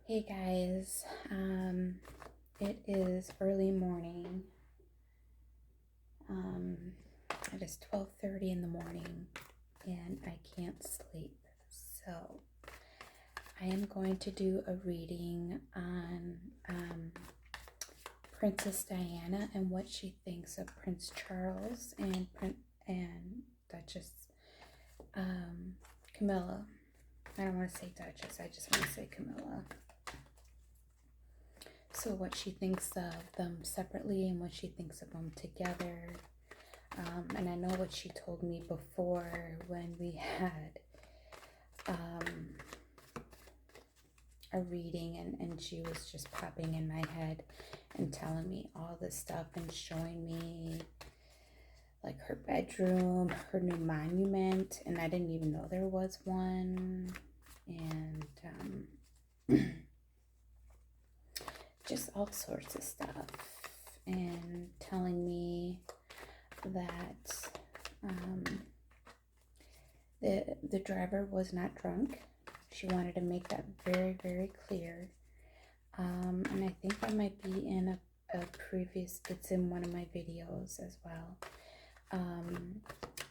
Hey guys, it is early morning. Um, it is 12:30 in the morning and I can't sleep. So I am going to do a reading on Princess Diana and what she thinks of Prince Charles and Duchess Camilla. I don't want to say Duchess, I just want to say Camilla. So what she thinks of them separately and what she thinks of them together. And I know what she told me before when we had a reading and she was just popping in my head and telling me all this stuff and showing me like her bedroom, her new monument, and I didn't even know there was one. And just all sorts of stuff, and telling me that the driver was not drunk. She wanted to make that very, very clear. And I think that might be in a previous, it's in one of my videos as well.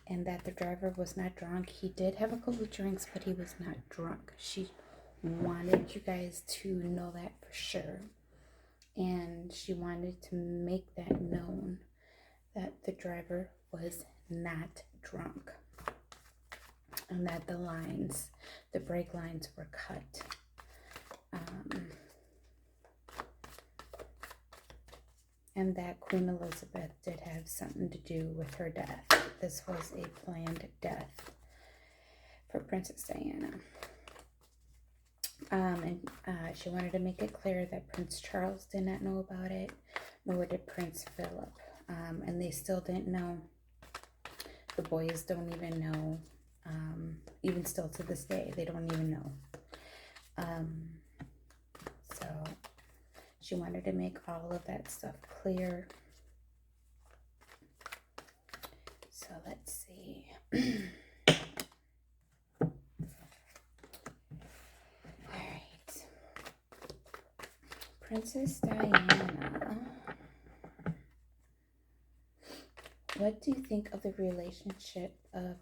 And that the driver was not drunk. He did have a couple of drinks, but he was not drunk. She wanted you guys to know that for sure. And she wanted to make that known that the driver was not drunk and that the brake lines were cut. And that Queen Elizabeth did have something to do with her death. This was a planned death for Princess Diana. And she wanted to make it clear that Prince Charles did not know about it, nor did Prince Philip. And they still didn't know. The boys don't even know. Even still to this day, they don't even know. So she wanted to make all of that stuff clear. So let's see. Alright. Princess Diana. What do you think of the relationship of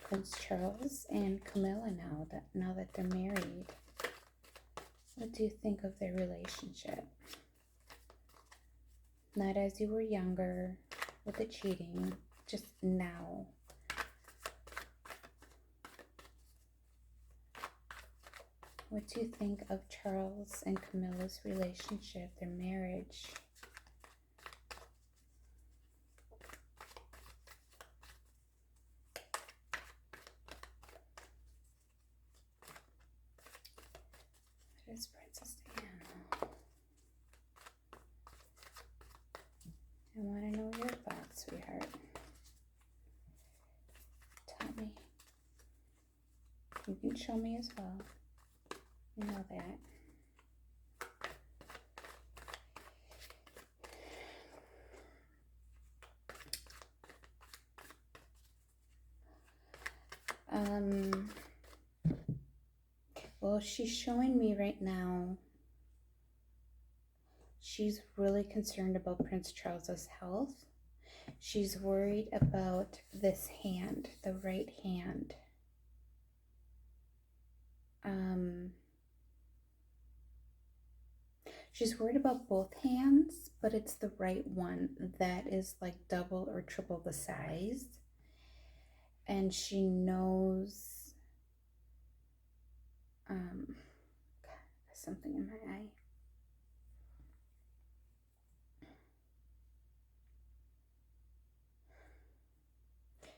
Prince Charles and Camilla now that they're married? What do you think of their relationship? Not as you were younger with the cheating, just now. What do you think of Charles and Camilla's relationship, their marriage? What is Princess Diana? I want to know your thoughts, sweetheart. Tell me. You can show me as well. You know that. Well, she's showing me right now. She's really concerned about Prince Charles's health. She's worried about this hand, the right hand. She's worried about both hands, but it's the right one that is like double or triple the size. And she knows, there's something in my eye.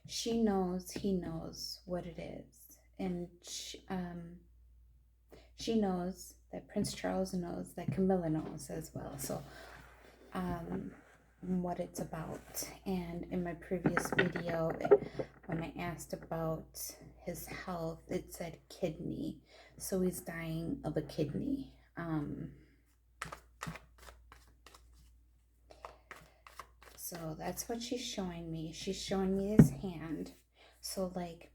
She knows he knows what it is. And she knows that Prince Charles knows that Camilla knows as well. So, what it's about. And in my previous video, when I asked about his health, it said kidney. So he's dying of a kidney. So that's what she's showing me. She's showing me his hand. So like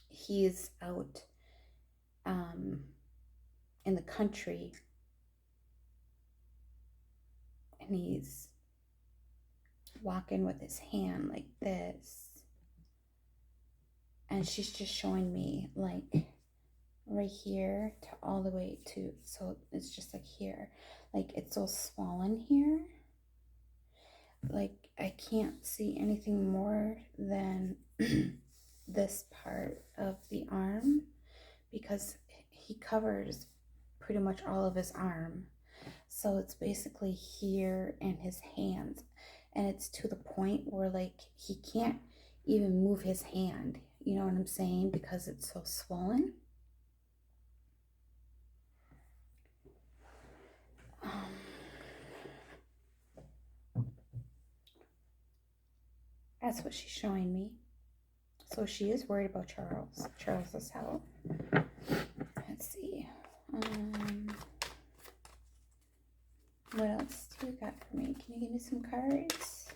he's out in the country, and he's walking with his hand like this, and she's just showing me like right here to all the way to, so it's just like here, like it's so swollen here, like I can't see anything more than this part of the arm, because he covers pretty much all of his arm. So it's basically here and his hands. And it's to the point where like he can't even move his hand. You know what I'm saying? Because it's so swollen. That's what she's showing me. So she is worried about Charles's health. Let's see. What else do you got for me? Can you give me some cards?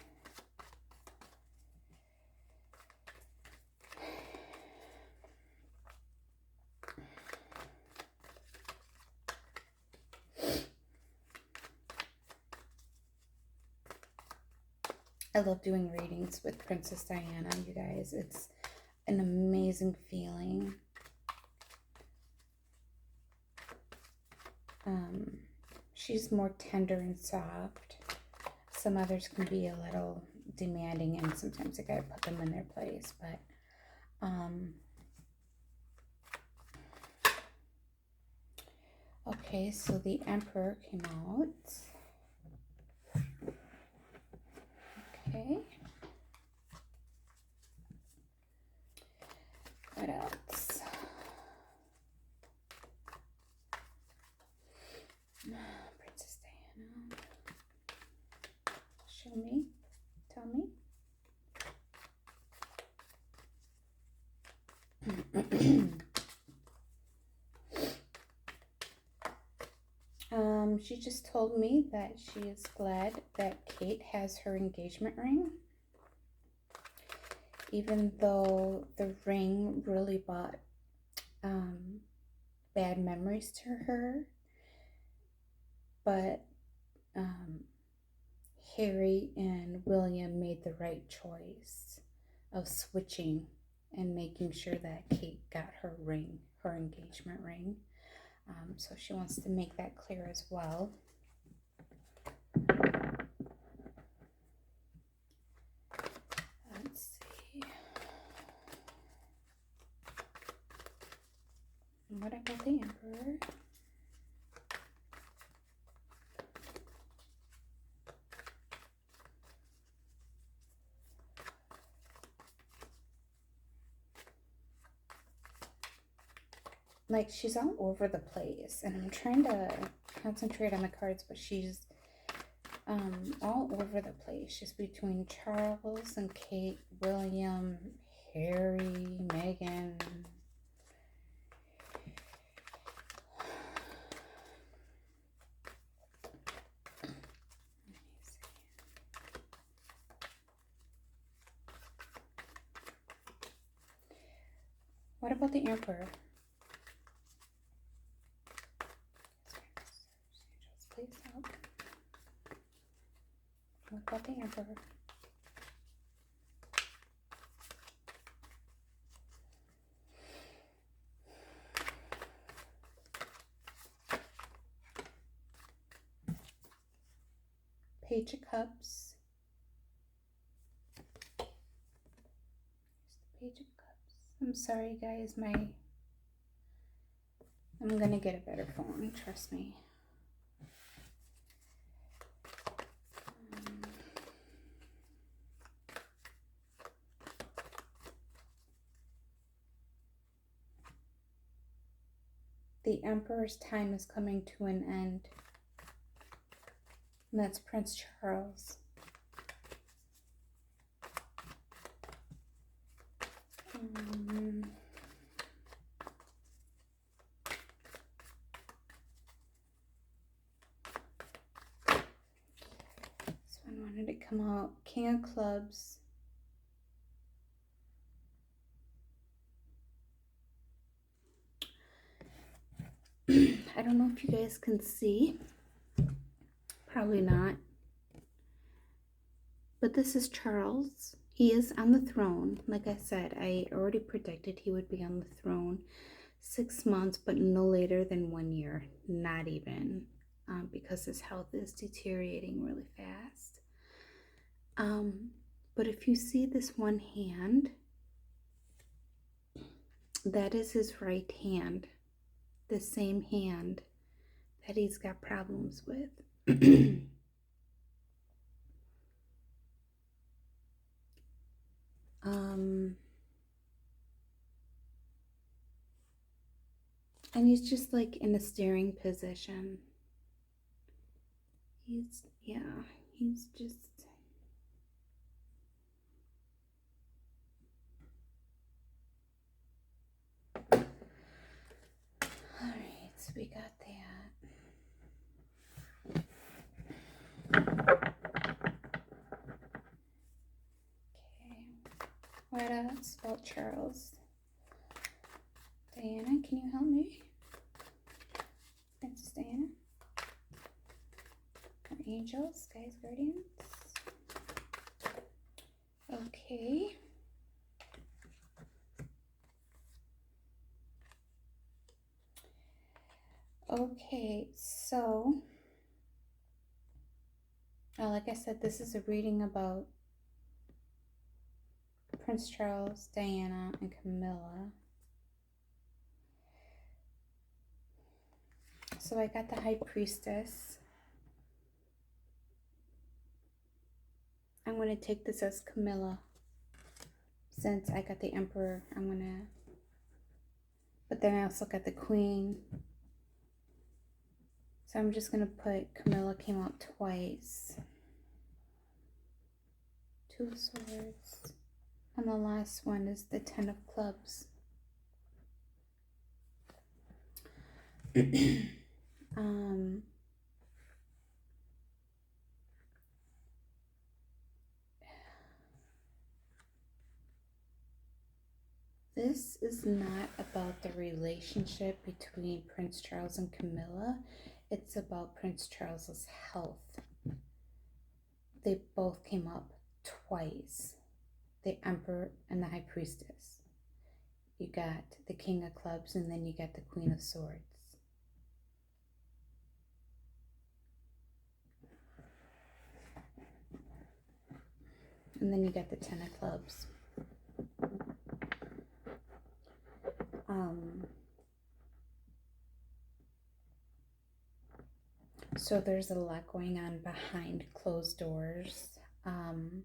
I love doing readings with Princess Diana, you guys. It's an amazing feeling. She's more tender and soft. Some others can be a little demanding, and sometimes I gotta put them in their place, but okay, so the Emperor came out. Okay. What else? Princess Diana. Show me. Tell me. She just told me that she is glad that Kate has her engagement ring, even though the ring really brought bad memories to her. But Harry and William made the right choice of switching and making sure that Kate got her ring, her engagement ring. So she wants to make that clear as well. Let's see. What about the Emperor? Like, she's all over the place, and I'm trying to concentrate on the cards, but she's all over the place. She's between Charles and Kate, William, Harry, Meghan. What about the Emperor? Please help. What about the Emperor? Page of Cups. Here's the Page of Cups. I'm sorry, guys. I'm gonna get a better phone. Trust me. The Emperor's time is coming to an end. And that's Prince Charles. This one wanted to come out. King of Clubs. I don't know if you guys can see. Probably not. But this is Charles. He is on the throne. Like I said, I already predicted he would be on the throne 6 months, but no later than 1 year. Not even. Because his health is deteriorating really fast. But if you see this one hand, that is his right hand. The same hand that he's got problems with. And he's just like in a staring position. He's just. Alright, so we got that. Okay. What else about Charles? Diana, can you help me? Princess Diana? Our angels, guys, guardians. Okay. Okay, so like I said, this is a reading about Prince Charles, Diana, and Camilla. So I got the High Priestess. I'm going to take this as Camilla. Since I got the Emperor, I'm going to... But then I also got the Queen. So I'm just going to put Camilla came out twice. 2 of Swords. And the last one is the 10 of Clubs. This is not about the relationship between Prince Charles and Camilla. It's about Prince Charles's health. They both came up twice. The Emperor and the High Priestess. You got the King of Clubs and then you got the Queen of Swords. And then you got the 10 of Clubs. So there's a lot going on behind closed doors. And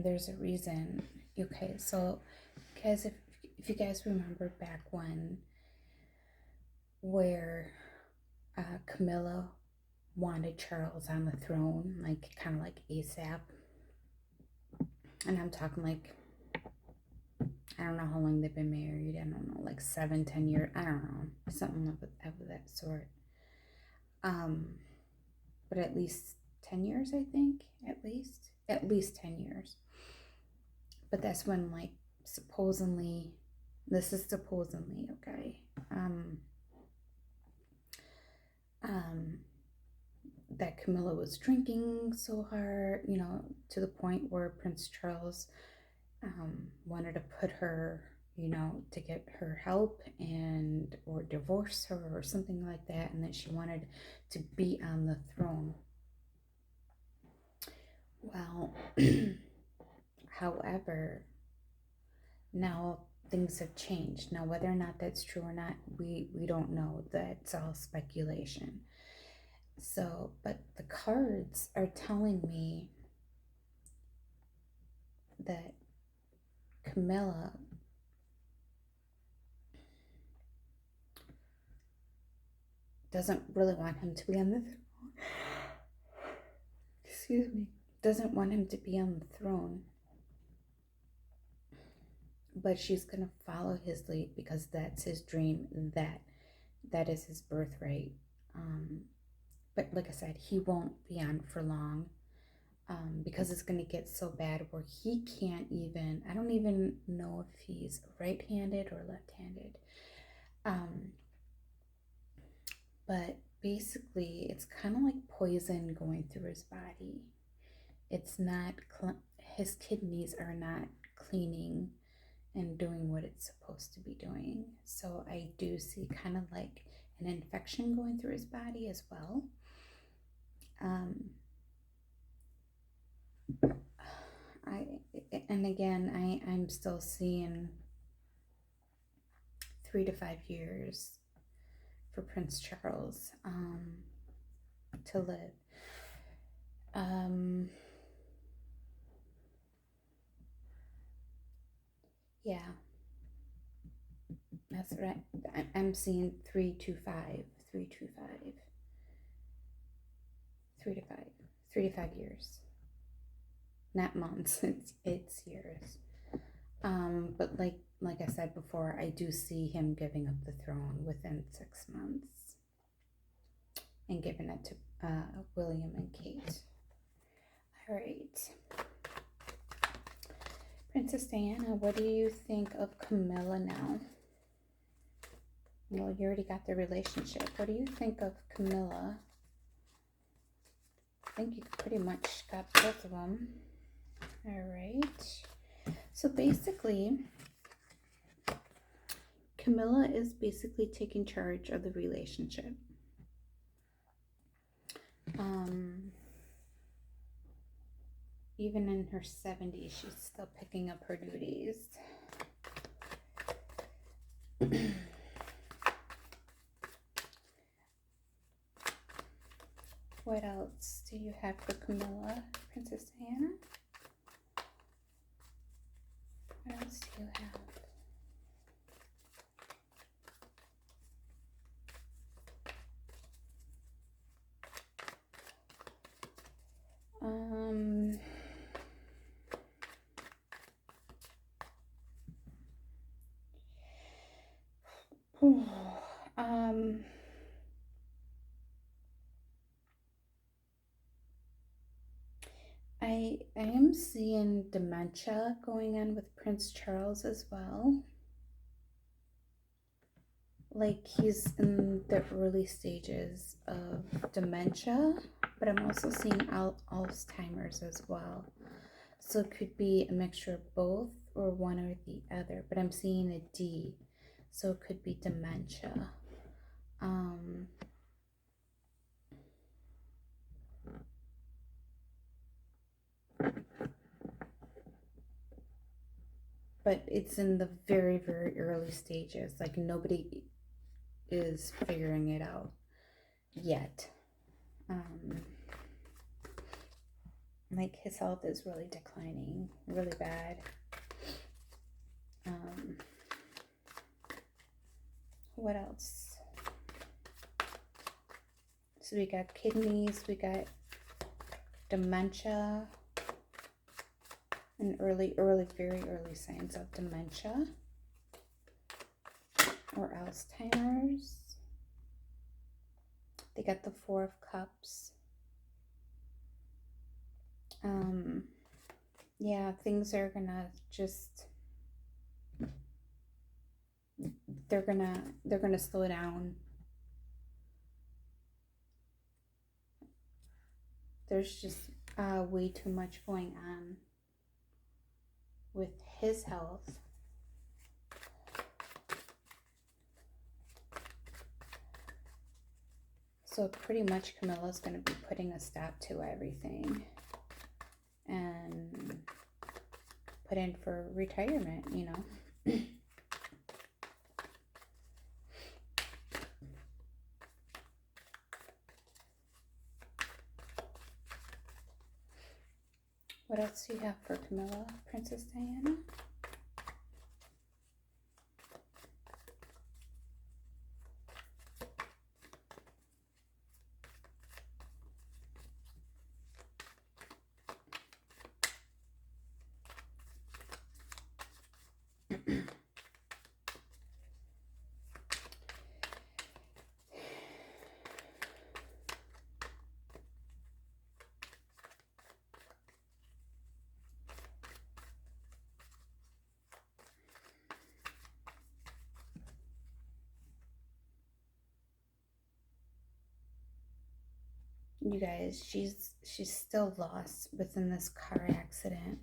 there's a reason. Okay, so guys, if you guys remember back when where Camilla wanted Charles on the throne, like kind of like ASAP. And I'm talking like, I don't know how long they've been married. I don't know, like 7-10 years. I don't know, something of that sort. But at least 10 years, I think. At least 10 years. But that's when, like, supposedly, this is supposedly, okay, that Camilla was drinking so hard, you know, to the point where Prince Charles wanted to put her, you know, to get her help and or divorce her or something like that, and that she wanted to be on the throne. Well, however, now things have changed. Now, whether or not that's true or not, we don't know. That's all speculation. So, but the cards are telling me that Camilla doesn't really want him to be on the throne. Excuse me. Doesn't want him to be on the throne. But she's going to follow his lead because that's his dream. That is his birthright. But like I said, he won't be on for long. Because it's going to get so bad where he can't even, I don't even know if he's right-handed or left-handed. but basically it's kind of like poison going through his body. It's not, his kidneys are not cleaning and doing what it's supposed to be doing. So I do see kind of like an infection going through his body as well. I'm still seeing 3 to 5 years for Prince Charles to live. Yeah, that's right. I'm seeing 3 to 5, 3 to 5, 3 to 5, 3 to 5 years. Not months, it's years. But like I said before, I do see him giving up the throne within 6 months and giving it to William and Kate. All right. Princess Diana, what do you think of Camilla now? Well, you already got the relationship. What do you think of Camilla? I think you pretty much got both of them. All right. So basically, Camilla is basically taking charge of the relationship. Even in her 70s, she's still picking up her duties. What else do you have for Camilla, Princess Diana? What else do you have? I am seeing dementia going on with Prince Charles as well. Like he's in the early stages of dementia, but I'm also seeing Alzheimer's as well. So it could be a mixture of both or one or the other, but I'm seeing a D, so it could be dementia. But it's in the very, very early stages. Like nobody is figuring it out yet. Like his health is really declining, really bad. What else? So we got kidneys, we got dementia, and very early signs of dementia or Alzheimer's. They got the 4 of Cups. Yeah, things are gonna just, they're gonna slow down. There's just way too much going on with his health. So pretty much Camilla's going to be putting a stop to everything and put in for retirement, you know. What else do you have for Camilla, Princess Diana? You guys, she's still lost within this car accident.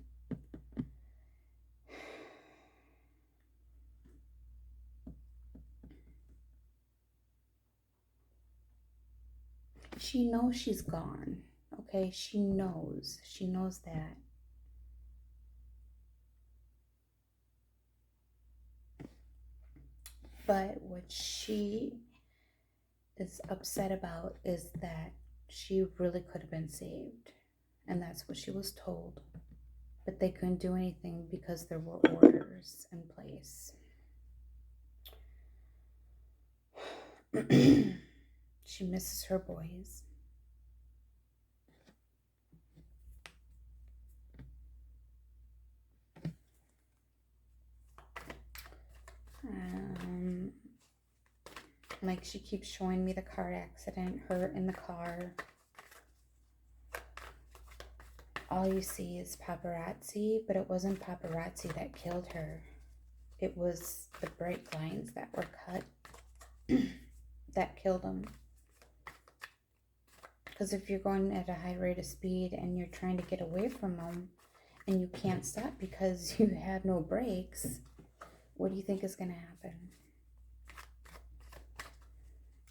She knows she's gone. Okay, she knows that. But what she is upset about is that she really could have been saved. And that's what she was told. But they couldn't do anything because there were orders in place. She misses her boys. Like, she keeps showing me the car accident, her in the car. All you see is paparazzi, but it wasn't paparazzi that killed her. It was the brake lines that were cut that killed them. Because if you're going at a high rate of speed and you're trying to get away from them and you can't stop because you had no brakes, what do you think is going to happen?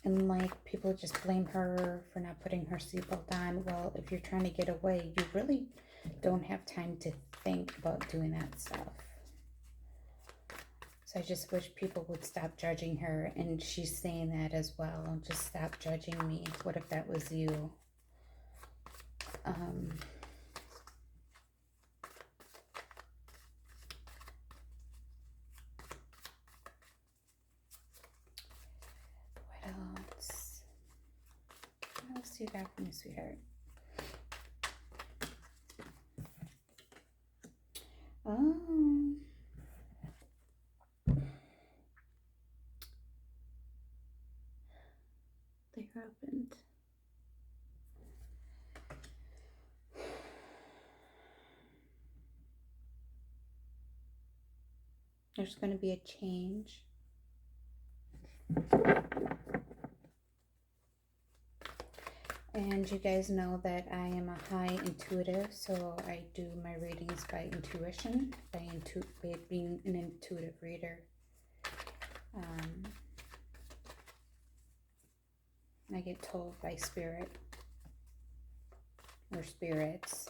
And like, people just blame her for not putting her seatbelt on. Well, if you're trying to get away, you really don't have time to think about doing that stuff. So I just wish people would stop judging her. And she's saying that as well. Just stop judging me. What if that was you? What else? What else do you got for me, sweetheart? They opened. There's going to be a change. And you guys know that I am a high intuitive, so I do my readings by intuition, by being an intuitive reader. I get told by spirit or spirits.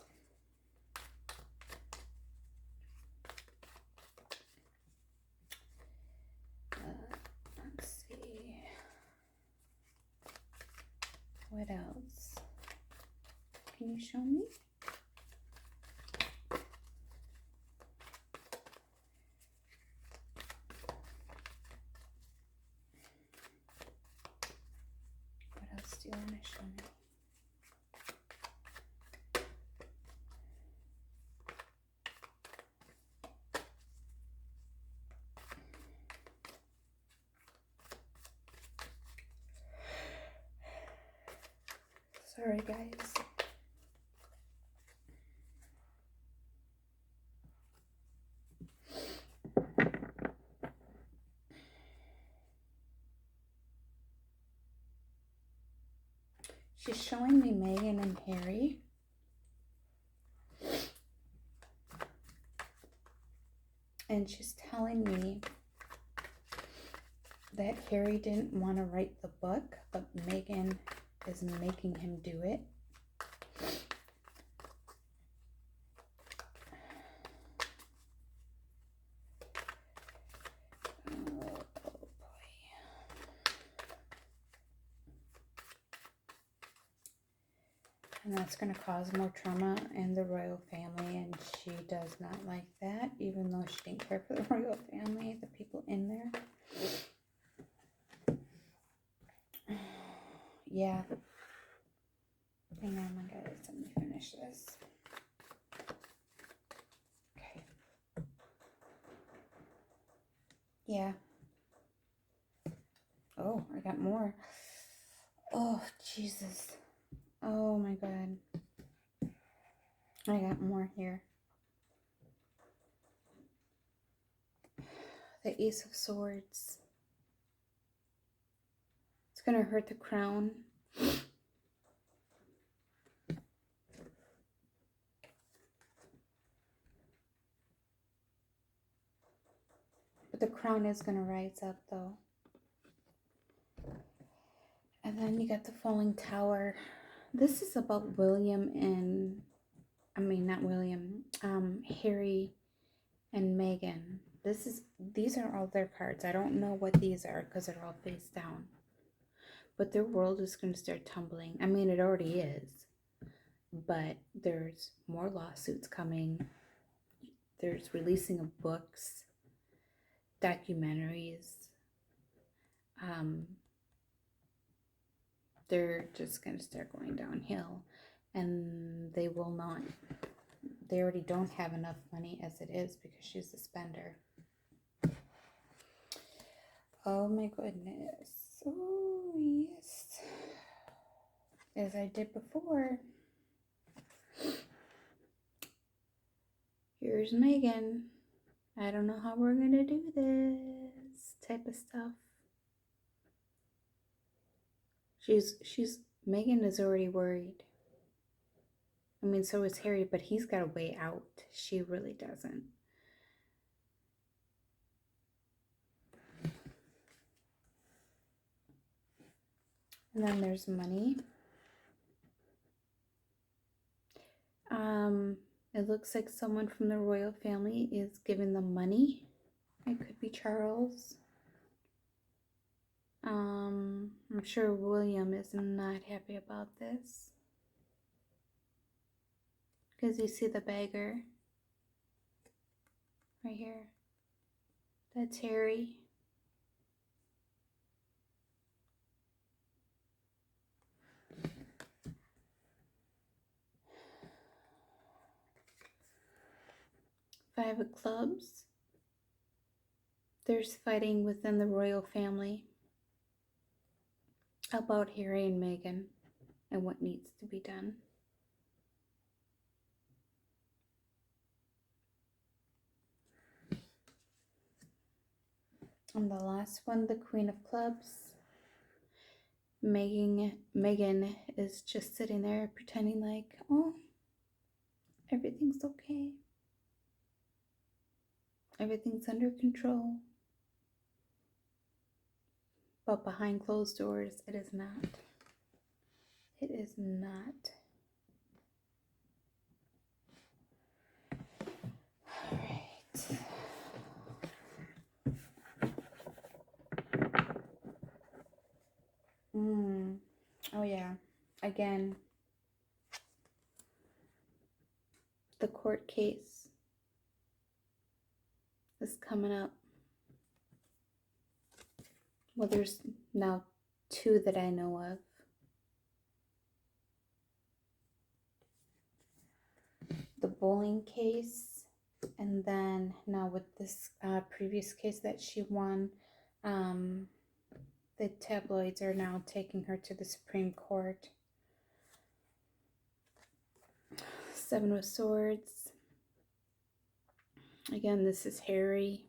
Let's see. What else? Can you show me? What else do you want to show me? Sorry, guys. She's showing me Meghan and Harry. And she's telling me that Harry didn't want to write the book, but Meghan is making him do it. Oh boy. And that's going to cause more trauma in the royal family, and she does not like that, even though she didn't care for the royal family, the people in there. Yeah. Hang on, my guys. Let me finish this. Okay. Yeah. Oh, I got more. Oh, Jesus. Oh, my God. I got more here. The Ace of Swords. It's going to hurt the crown. crown is going to rise up, though. And then you got the falling tower. This is about William and, not William, Harry and Meghan. These are all their cards. I don't know what these are because they're all face down. But their world is going to start tumbling. It already is. But there's more lawsuits coming. There's releasing of books, documentaries. They're just going to start going downhill. And they will not. They already don't have enough money as it is because she's a spender. Oh my goodness. Oh yes. As I did before. Here's Meghan. I don't know how we're going to do this type of stuff. Meghan is already worried. So is Harry, but he's got a way out. She really doesn't. And then there's money. It looks like someone from the royal family is giving them money. It could be Charles. I'm sure William is not happy about this. Because you see the beggar right here. That's Harry. Five of Clubs. There's fighting within the royal family about Harry and Meghan and what needs to be done. And the last one, the Queen of Clubs. Meghan is just sitting there pretending like, oh, everything's okay. Everything's under control. But behind closed doors, it is not. It is not. All right. Oh yeah. Again, the court case is coming up. Well, there's now 2 that I know of. The bowling case, and then now with this previous case that she won, the tabloids are now taking her to the Supreme Court. 7 of Swords. Again, this is Harry.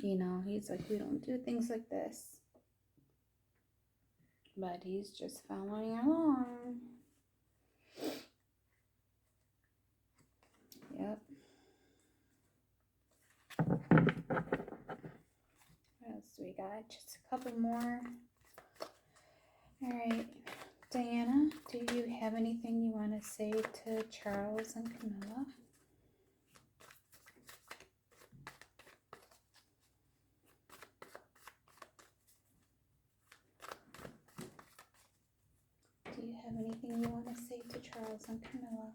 He's like, we don't do things like this. But he's just following along. Yep. What else do we got? Just a couple more. All right. Diana, do you have anything you want to say to Charles and Camilla? Do you have anything you want to say to Charles and Camilla?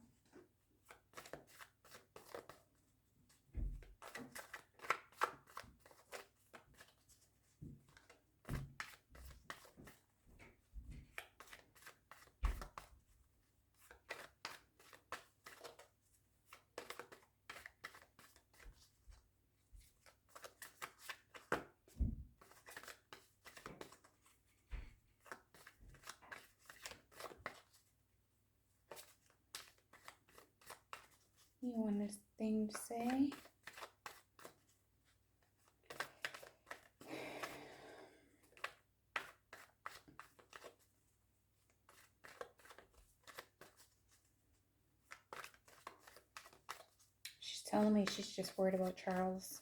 You want anything to say? She's telling me she's just worried about Charles.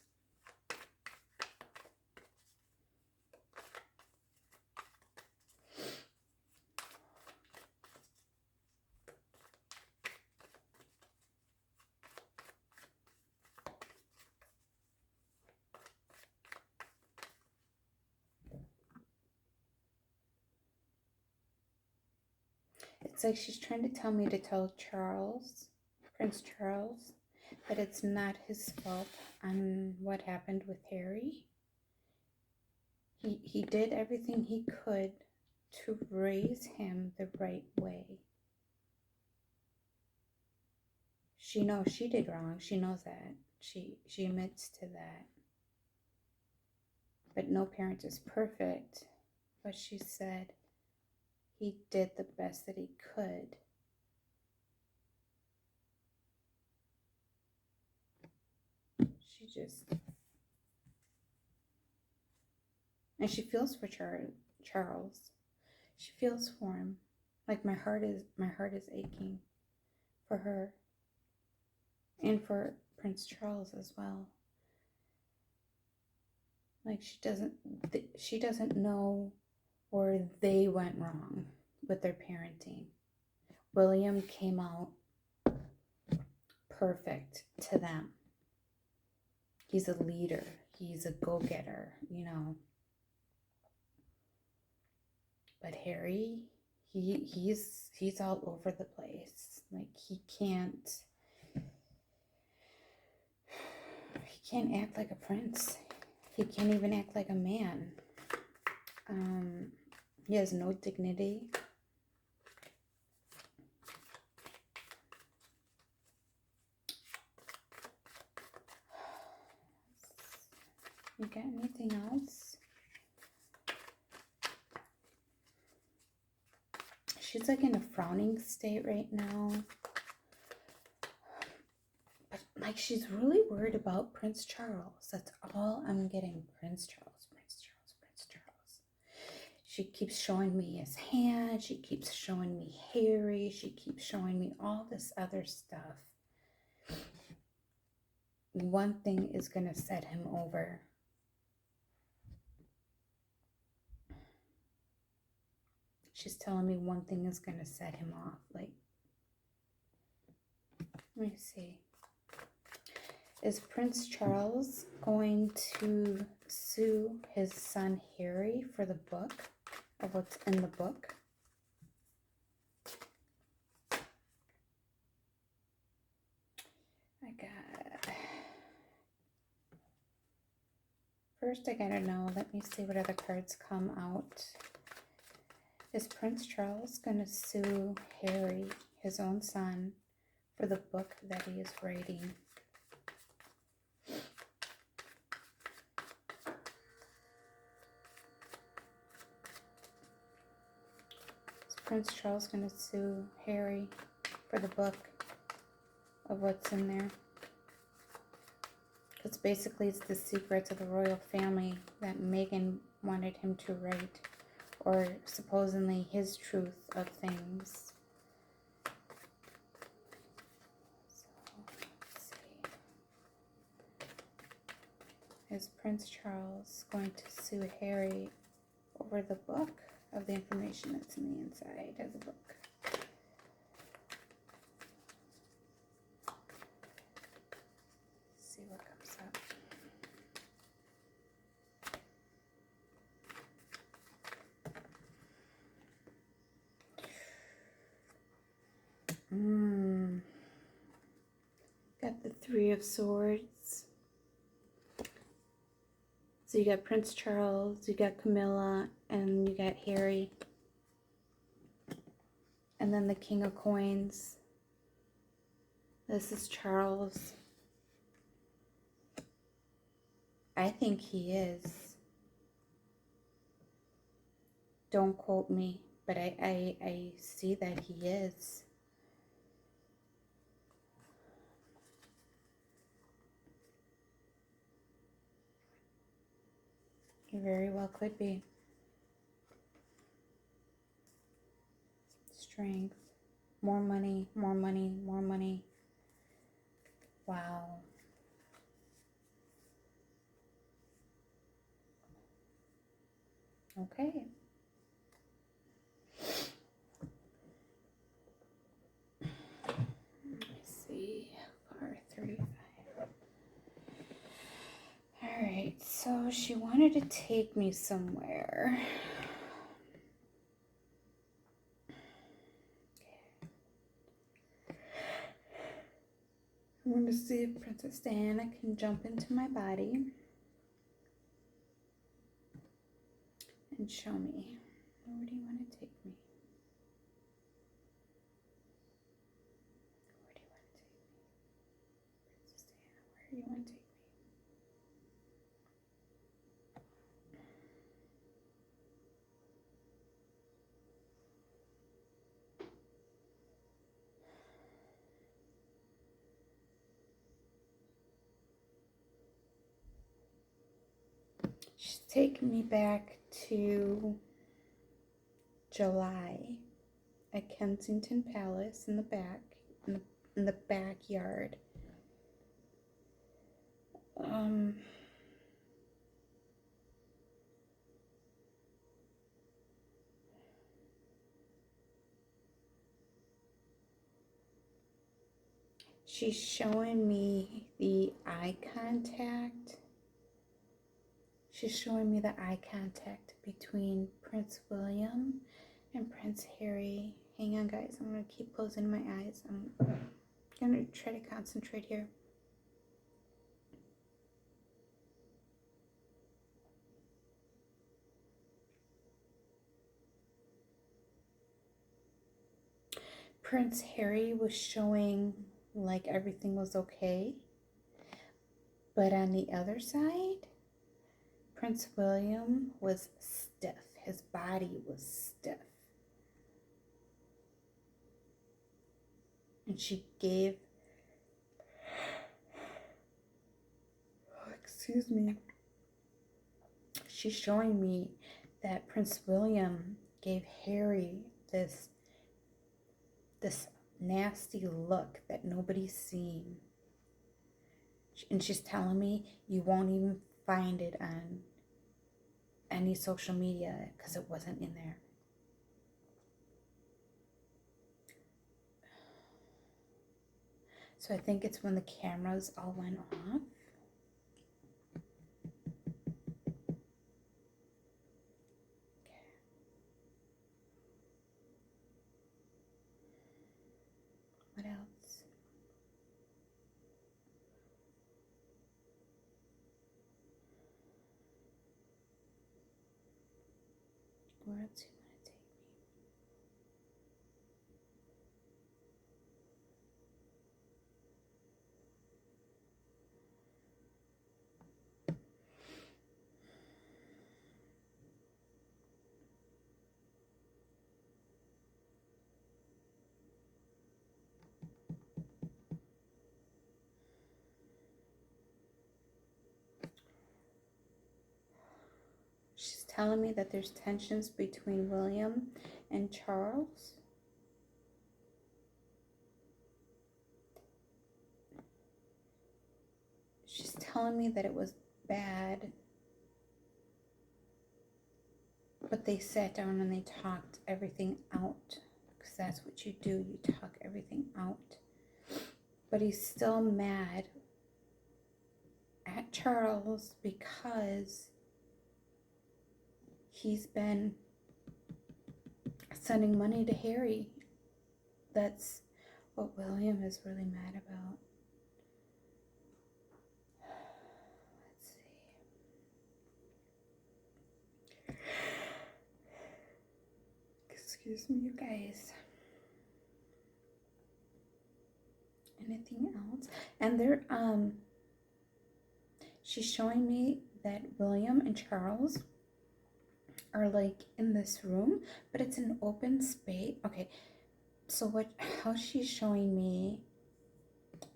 It's like she's trying to tell me to tell Charles, Prince Charles, that it's not his fault on what happened with Harry. He did everything he could to raise him the right way. She knows she did wrong. She knows that. She admits to that. But no parent is perfect. But she said he did the best that he could. She just... And she feels for Charles. She feels for him. Like my heart is aching for her. And for Prince Charles as well. Like she doesn't know where they went wrong with their parenting. William came out perfect to them. He's a leader. He's a go-getter, you know. But Harry, he's all over the place. Like he can't act like a prince. He can't even act like a man. He has no dignity. You got anything else? She's like in a frowning state right now. But like she's really worried about Prince Charles. That's all I'm getting. Prince Charles, Prince Charles, Prince Charles. She keeps showing me his hand. She keeps showing me Harry. She keeps showing me all this other stuff. One thing is going to set him over. She's telling me one thing is going to set him off. Like, let me see. Is Prince Charles going to sue his son Harry for the book, of what's in the book? First I gotta know, let me see what other cards come out. Is Prince Charles gonna sue Harry, his own son, for the book that he is writing? Is Prince Charles gonna sue Harry for the book of what's in there? Because basically it's the secrets of the royal family that Meghan wanted him to write, or supposedly his truth of things. So, let's see. Is Prince Charles going to sue Harry over the book of the information that's in the inside of the book? See what comes up. Got the Three of Swords. So you got Prince Charles, you got Camilla, and you got Harry. And then the King of Coins. This is Charles. I think he is. Don't quote me, but I see that he is. He very well could be. Strength. More money, more money, more money. Wow. Okay. Let me see. Par 35. Alright, so she wanted to take me somewhere. I'm going to see if Princess Diana can jump into my body and show me. Where do you want to take me? Where do you want to take me? Princess Diana, where do you want to take me? She's taking me back to July at Kensington Palace in the back, in the backyard. She's showing me the eye contact. She's showing me the eye contact between Prince William and Prince Harry. Hang on, guys. I'm going to keep closing my eyes. I'm going to try to concentrate here. Prince Harry was showing like everything was okay. But on the other side, Prince William was stiff. His body was stiff. And she gave, excuse me, she's showing me that Prince William gave Harry this nasty look that nobody's seen. And she's telling me you won't even find it on any social media because it wasn't in there. So I think it's when the cameras all went off. Okay. What else? Where else do you want to take me? She's telling me that there's tensions between William and Charles. She's telling me that it was bad, but they sat down and they talked everything out, because that's what you do, you talk everything out. But he's still mad at Charles because he's been sending money to Harry. That's what William is really mad about. Let's see. Excuse me, you guys. Anything else? And they're she's showing me that William and Charles are like in this room, but it's an open space. Okay, so how she's showing me,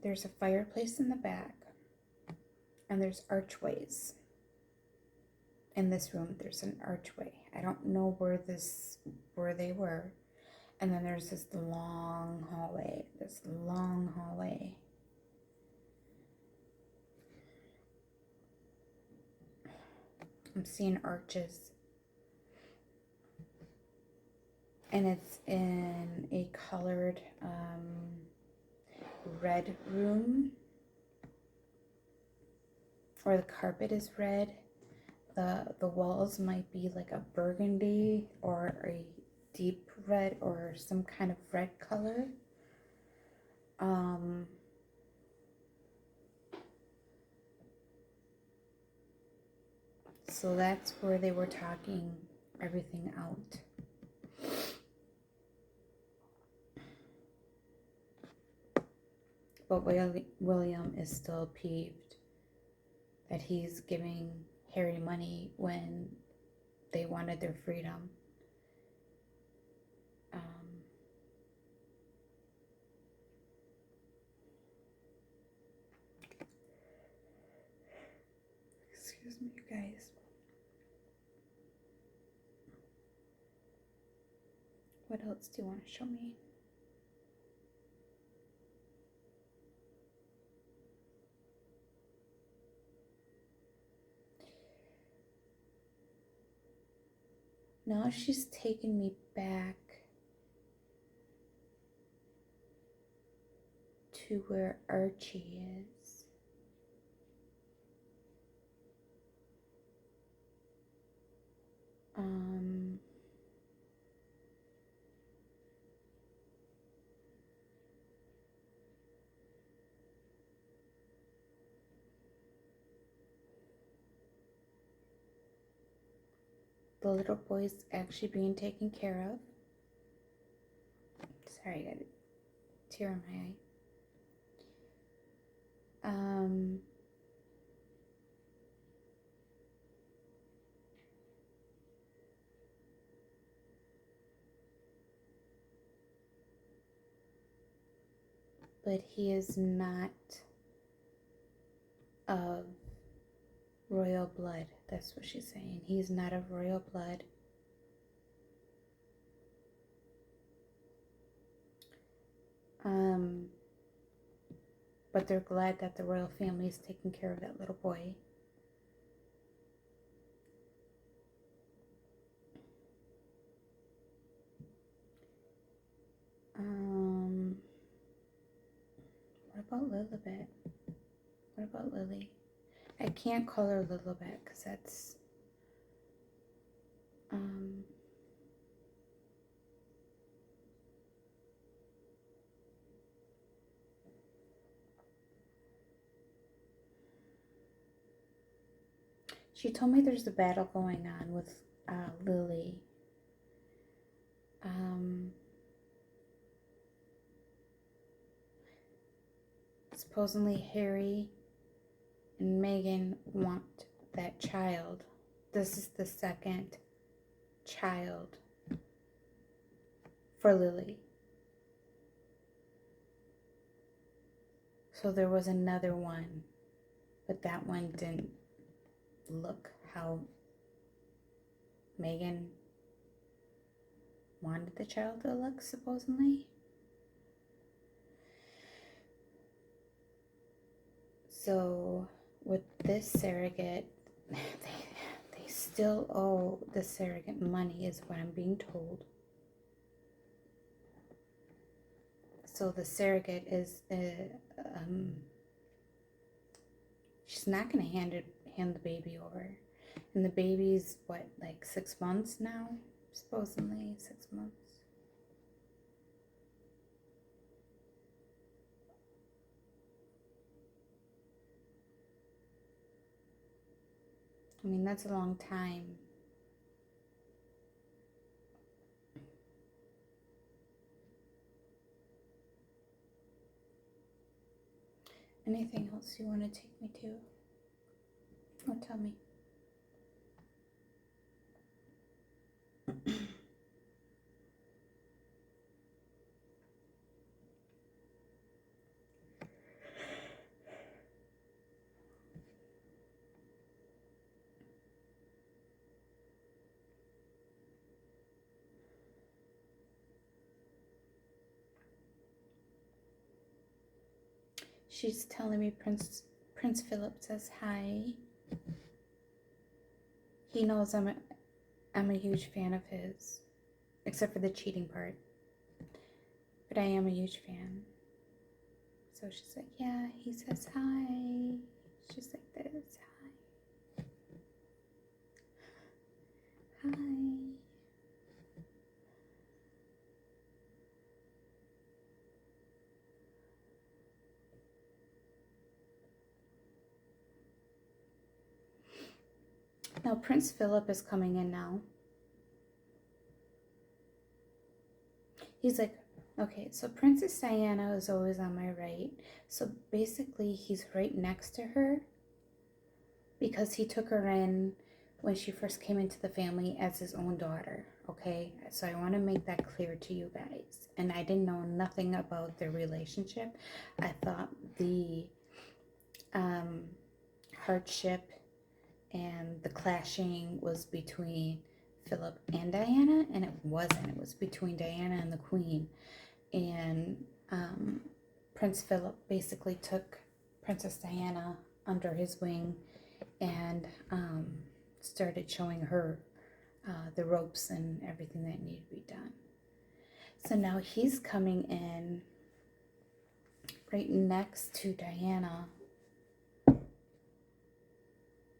there's a fireplace in the back and there's archways. In this room there's an archway. I don't know where they were. And then there's this long hallway. I'm seeing arches. And it's in a colored red room. Or the carpet is red. The walls might be like a burgundy or a deep red or some kind of red color. So that's where they were talking everything out. But William is still peeved that he's giving Harry money when they wanted their freedom. Excuse me, you guys. What else do you want to show me? Now she's taking me back to where Archie is. The little boy's actually being taken care of. Sorry, I got a tear in my eye. But he is not of royal blood. That's what she's saying. He's not of royal blood. But they're glad that the royal family is taking care of that little boy. What about Lilibet? What about Lily? I can't call her Lilibet because that's she told me there's a battle going on with Lily. Supposedly Harry and Meghan want that child. This is the second child for Lily. So there was another one, but that one didn't look how Meghan wanted the child to look, supposedly. So with this surrogate, they still owe the surrogate money, is what I'm being told. So the surrogate is, she's not going to hand the baby over. And the baby's, what, like 6 months now? Supposedly 6 months. I mean, that's a long time. Anything else you want to take me to? Oh, tell me. She's telling me Prince Philip says hi. He knows I'm a huge fan of his, except for the cheating part. But I am a huge fan. So she's like, yeah, he says hi. She's like this, hi. Hi. Now, Prince Philip is coming in now. He's like, okay, so Princess Diana is always on my right. So basically, he's right next to her because he took her in when she first came into the family as his own daughter, okay? So I want to make that clear to you guys. And I didn't know nothing about their relationship. I thought the hardship and the clashing was between Philip and Diana, and it wasn't. It was between Diana and the Queen. And Prince Philip basically took Princess Diana under his wing and started showing her the ropes and everything that needed to be done. So now he's coming in right next to Diana,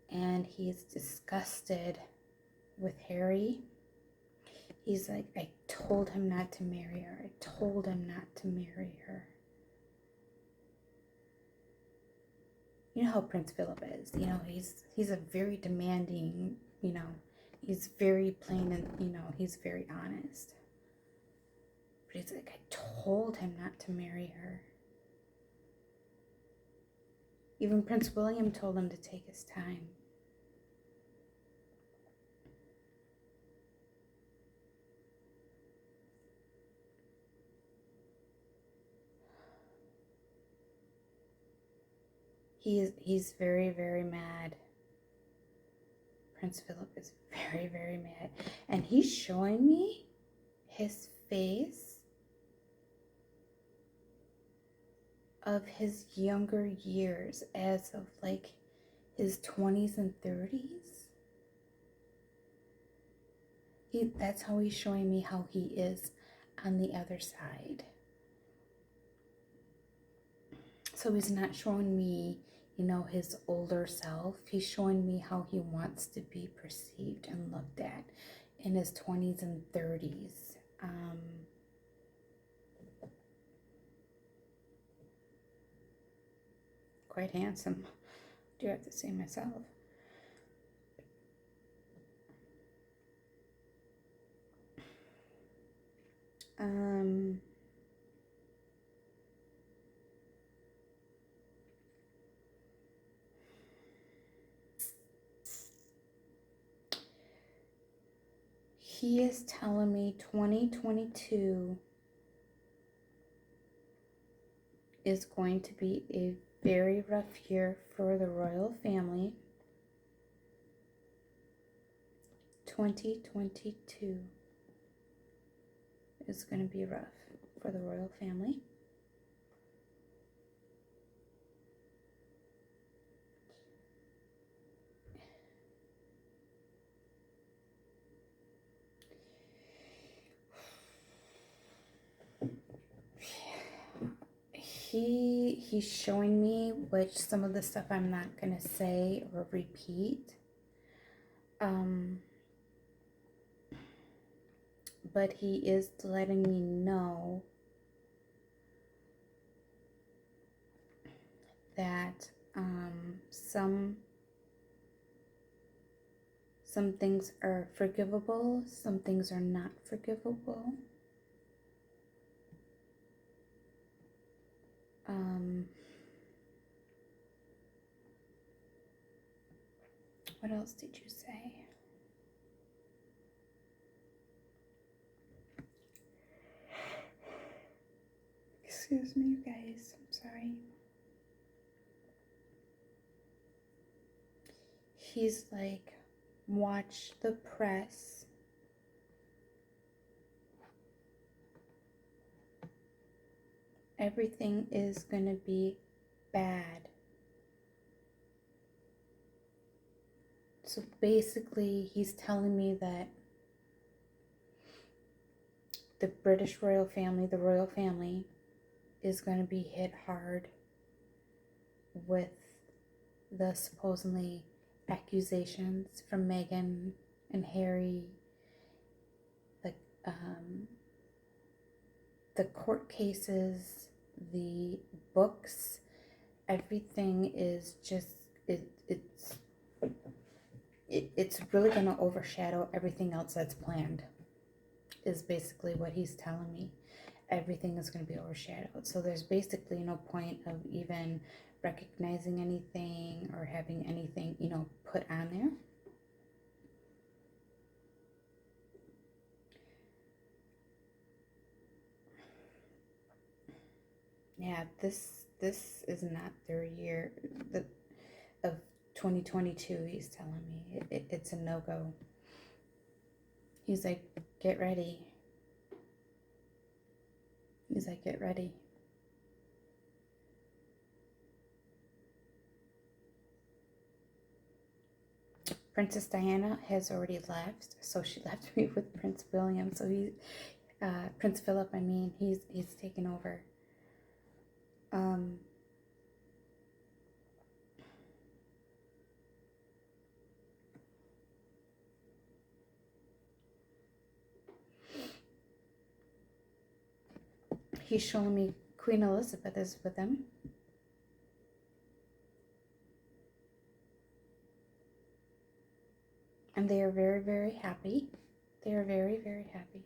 and he's disgusted with Harry. He's like, I told him not to marry her. I told him not to marry her. You know how Prince Philip is. You know, he's a very demanding, you know, he's very plain and, you know, he's very honest. But he's like, I told him not to marry her. Even Prince William told him to take his time. He's very, very mad. Prince Philip is very, very mad. And he's showing me his face of his younger years as of like his 20s and 30s. That's how he's showing me how he is on the other side. So he's not showing me, you know, his older self. He's showing me how he wants to be perceived and looked at in his 20s and 30s. Quite handsome, do have to say myself. He is telling me 2022 is going to be a very rough year for the royal family. 2022 is going to be rough for the royal family. He's showing me, which some of the stuff I'm not going to say or repeat. But he is letting me know that some things are forgivable, some things are not forgivable. What else did you say? Excuse me, you guys. I'm sorry. He's like, watch the press. Everything is going to be bad. So basically, he's telling me that the British royal family, the royal family, is going to be hit hard with the supposedly accusations from Meghan and Harry, the court cases, the books, everything is just, it's it's really going to overshadow everything else that's planned, is basically what he's telling me. Everything is going to be overshadowed. So there's basically no point of even recognizing anything or having anything, put on there. Yeah, this is not their year of 2022. He's telling me it's a no-go. He's like, get ready. He's like, get ready. Princess Diana has already left, so she left me with Prince William. So Prince Philip. I mean, he's taken over. He's showing me Queen Elizabeth is with him. And they are very, very happy. They are very, very happy.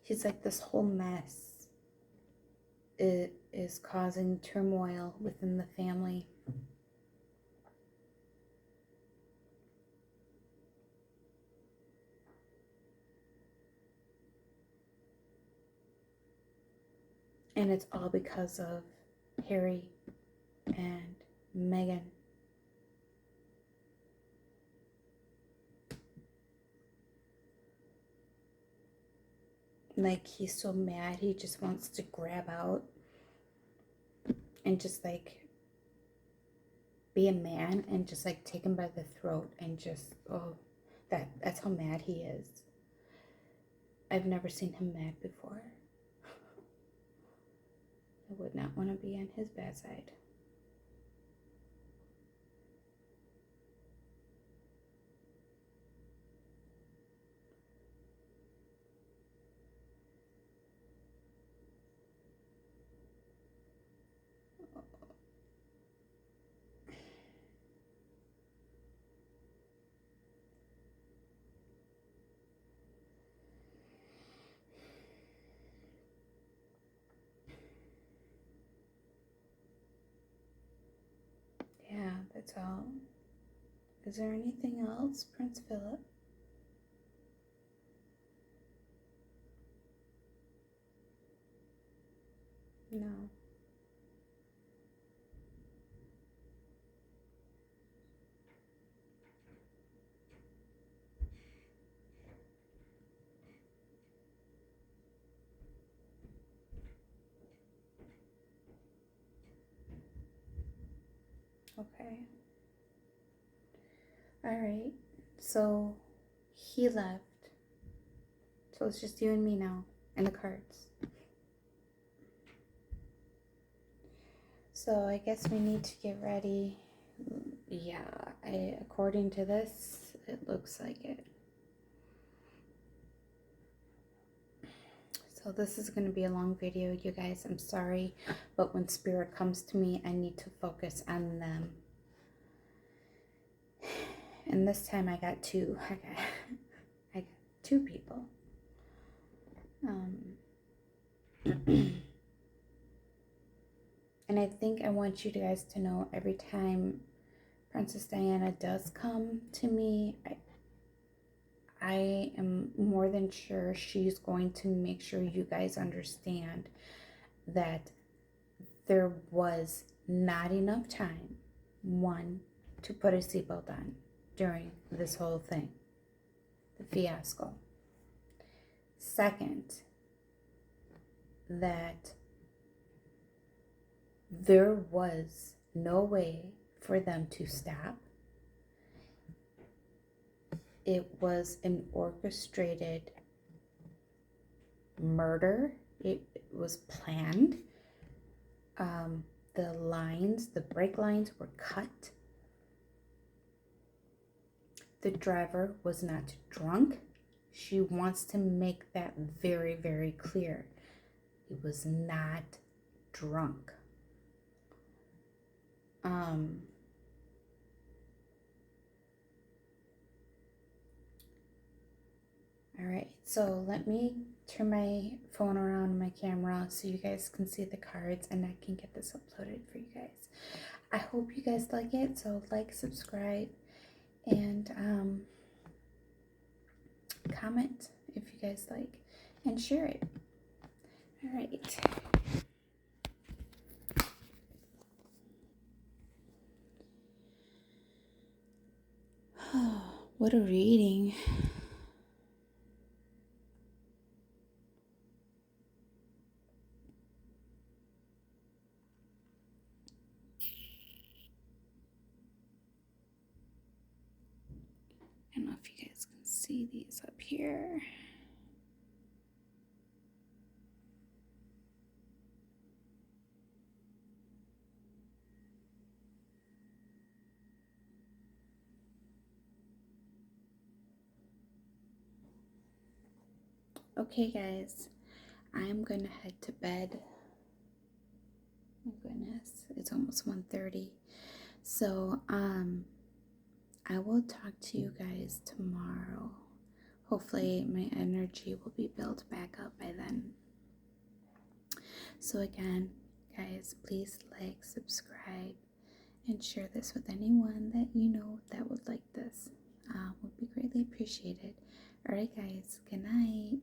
He's like, this whole mess is causing turmoil within the family. And it's all because of Harry and Meghan. Like, he's so mad, he just wants to grab out and just like be a man and just like take him by the throat and just, that's how mad he is. I've never seen him mad before. I would not want to be on his bad side. Yeah, that's all. Is there anything else, Prince Philip? No. Okay. Alright. So he left. So it's just you and me now and the cards. So I guess we need to get ready. Yeah, according to this, it looks like it. So this is going to be a long video, you guys. I'm sorry, but when spirit comes to me, I need to focus on them. And this time I got two. I got two people. And I think I want you guys to know, every time Princess Diana does come to me, I am more than sure she's going to make sure you guys understand that there was not enough time, one, to put a seatbelt on during this whole thing, the fiasco. Second, that there was no way for them to stop. It was an orchestrated murder. It was planned. The brake lines were cut. The driver was not drunk. She wants to make that very, very clear. He was not drunk. All right, so let me turn my phone around, my camera, so you guys can see the cards and I can get this uploaded for you guys. I hope you guys like it, so like, subscribe, and comment if you guys like, and share it. All right. What a reading. I don't know if you guys can see these up here. Okay, guys, I'm gonna head to bed. Oh my goodness, it's almost 1:30. So, I will talk to you guys tomorrow. Hopefully my energy will be built back up by then. So again, guys, please like, subscribe, and share this with anyone that you know that would like this. Would be greatly appreciated. Alright guys, good night.